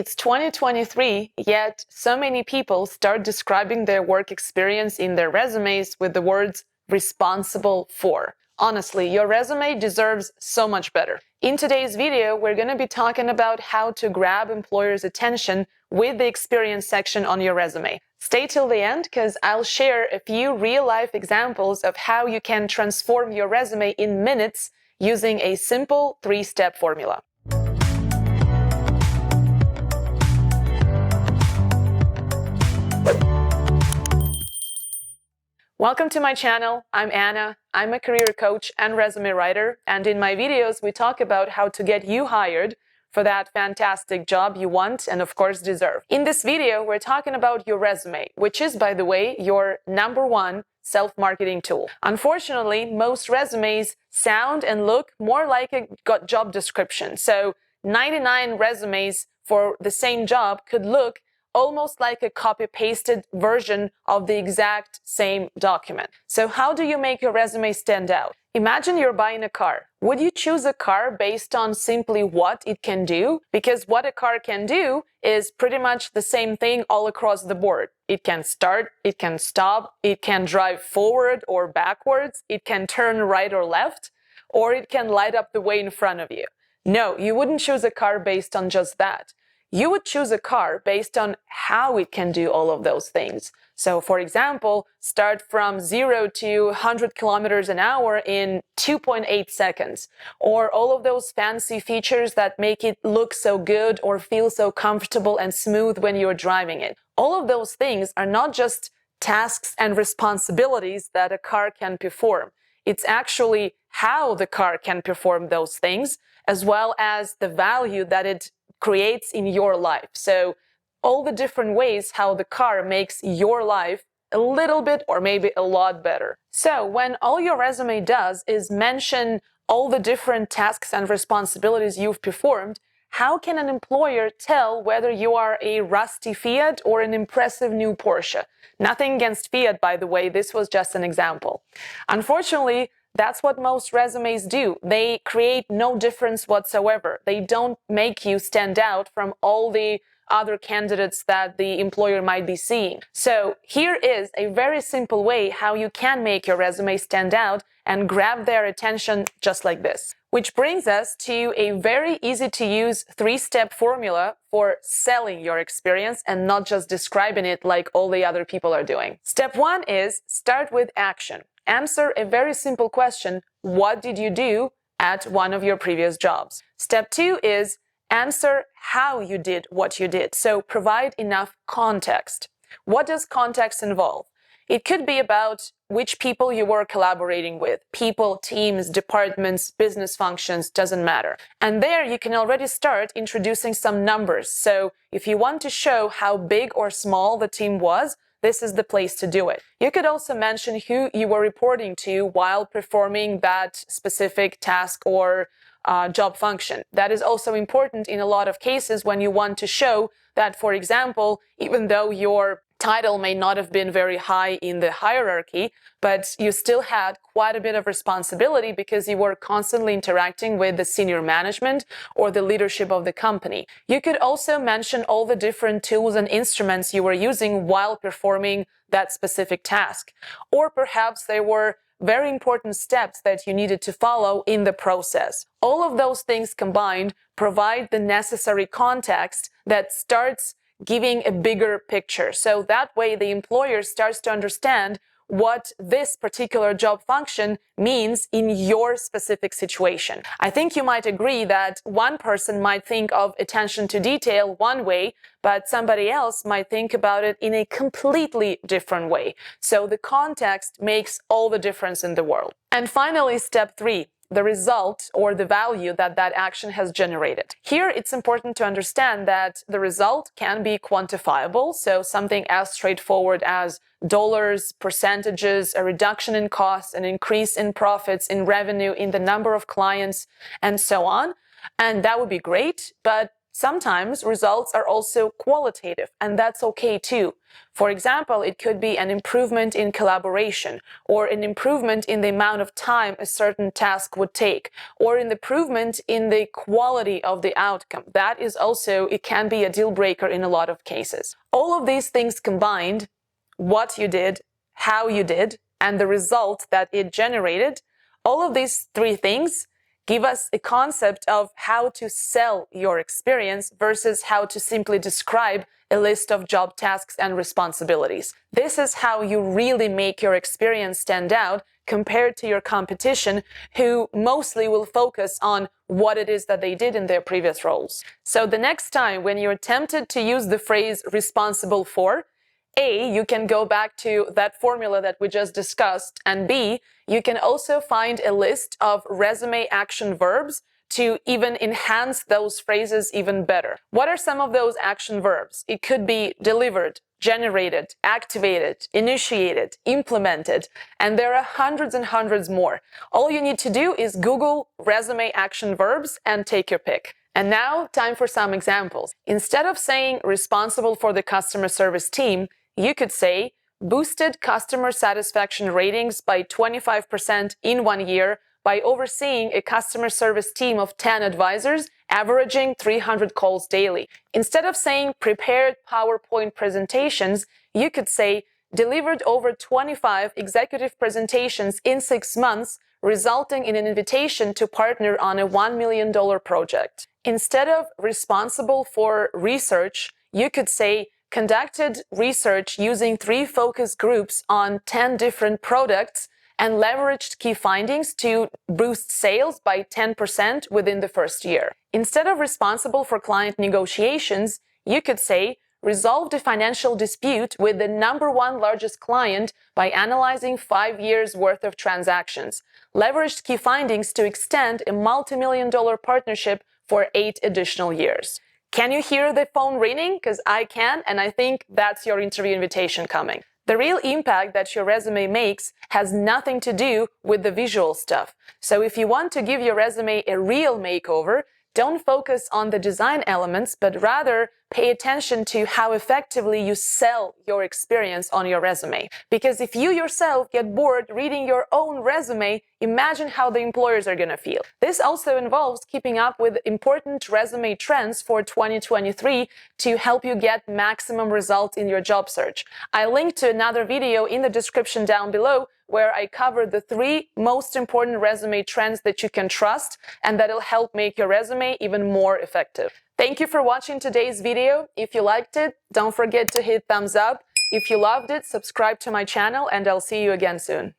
It's 2023, yet so many people start describing their work experience in their resumes with the words responsible for. Honestly, your resume deserves so much better. In today's video, we're going to be talking about how to grab employers' attention with the experience section on your resume. Stay till the end because I'll share a few real-life examples of how you can transform your resume in minutes using a simple 3-step formula. Welcome to my channel. I'm Anna. I'm a career coach and resume writer, and in my videos we talk about how to get you hired for that fantastic job you want and of course deserve. In this video, we're talking about your resume, which is, by the way, your #1 self-marketing tool. Unfortunately, most resumes sound and look more like a job description. So 99 resumes for the same job could look almost like a copy-pasted version of the exact same document. So how do you make your resume stand out? Imagine you're buying a car. Would you choose a car based on simply what it can do? Because what a car can do is pretty much the same thing all across the board. It can start, it can stop, it can drive forward or backwards, it can turn right or left, or it can light up the way in front of you. No, you wouldn't choose a car based on just that. You would choose a car based on how it can do all of those things. So, for example, start from 0 to 100 kilometers an hour in 2.8 seconds, or all of those fancy features that make it look so good or feel so comfortable and smooth when you're driving it. All of those things are not just tasks and responsibilities that a car can perform. It's actually how the car can perform those things, as well as the value that it creates in your life. So all the different ways how the car makes your life a little bit or maybe a lot better. So when all your resume does is mention all the different tasks and responsibilities you've performed, how can an employer tell whether you are a rusty Fiat or an impressive new Porsche? Nothing against Fiat, by the way, this was just an example. Unfortunately, that's what most resumes do. They create no difference whatsoever. They don't make you stand out from all the other candidates that the employer might be seeing. So here is a very simple way how you can make your resume stand out and grab their attention just like this. Which brings us to a very easy to use 3-step formula for selling your experience and not just describing it like all the other people are doing. Step 1 is start with action. Answer a very simple question: what did you do at one of your previous jobs? Step 2 is answer how you did what you did. So provide enough context. What does context involve? It could be about which people you were collaborating with. People, teams, departments, business functions, doesn't matter. And there you can already start introducing some numbers. So if you want to show how big or small the team was, this is the place to do it. You could also mention who you were reporting to while performing that specific task or job function. That is also important in a lot of cases when you want to show that, for example, even though your title may not have been very high in the hierarchy, but you still had quite a bit of responsibility because you were constantly interacting with the senior management or the leadership of the company. You could also mention all the different tools and instruments you were using while performing that specific task. Or perhaps there were very important steps that you needed to follow in the process. All of those things combined provide the necessary context that starts giving a bigger picture. So that way the employer starts to understand what this particular job function means in your specific situation. I think you might agree that one person might think of attention to detail one way, but somebody else might think about it in a completely different way. So the context makes all the difference in the world. And finally, step 3. The result or the value that that action has generated. Here, it's important to understand that the result can be quantifiable, so something as straightforward as dollars, percentages, a reduction in costs, an increase in profits, in revenue, in the number of clients, and so on. And that would be great, but Sometimes results are also qualitative, and that's okay too. For example, it could be an improvement in collaboration, or an improvement in the amount of time a certain task would take, or an improvement in the quality of the outcome. That is also, it can be a deal breaker in a lot of cases. All of these things combined, what you did, how you did, and the result that it generated, all of these three things give us a concept of how to sell your experience versus how to simply describe a list of job tasks and responsibilities. This is how you really make your experience stand out compared to your competition, who mostly will focus on what it is that they did in their previous roles. So the next time when you're tempted to use the phrase responsible for, A, you can go back to that formula that we just discussed, and B, you can also find a list of resume action verbs to even enhance those phrases even better. What are some of those action verbs? It could be delivered, generated, activated, initiated, implemented, and there are hundreds and hundreds more. All you need to do is Google resume action verbs and take your pick. And now, time for some examples. Instead of saying responsible for the customer service team, you could say boosted customer satisfaction ratings by 25% in 1 year by overseeing a customer service team of 10 advisors averaging 300 calls daily. Instead of saying prepared PowerPoint presentations, you could say delivered over 25 executive presentations in 6 months, resulting in an invitation to partner on a $1 million project. Instead of responsible for research, you could say conducted research using 3 focus groups on 10 different products and leveraged key findings to boost sales by 10% within the first year. Instead of responsible for client negotiations, you could say resolved a financial dispute with the #1 largest client by analyzing 5 years worth of transactions, leveraged key findings to extend a multi-million-dollar partnership for 8 additional years. Can you hear the phone ringing? Because I can, and I think that's your interview invitation coming. The real impact that your resume makes has nothing to do with the visual stuff. So if you want to give your resume a real makeover, don't focus on the design elements, but rather pay attention to how effectively you sell your experience on your resume. Because if you yourself get bored reading your own resume, imagine how the employers are going to feel. This also involves keeping up with important resume trends for 2023 to help you get maximum results in your job search. I linked to another video in the description down below where I cover the 3 most important resume trends that you can trust and that'll help make your resume even more effective. Thank you for watching today's video. If you liked it, don't forget to hit thumbs up. If you loved it, subscribe to my channel, and I'll see you again soon.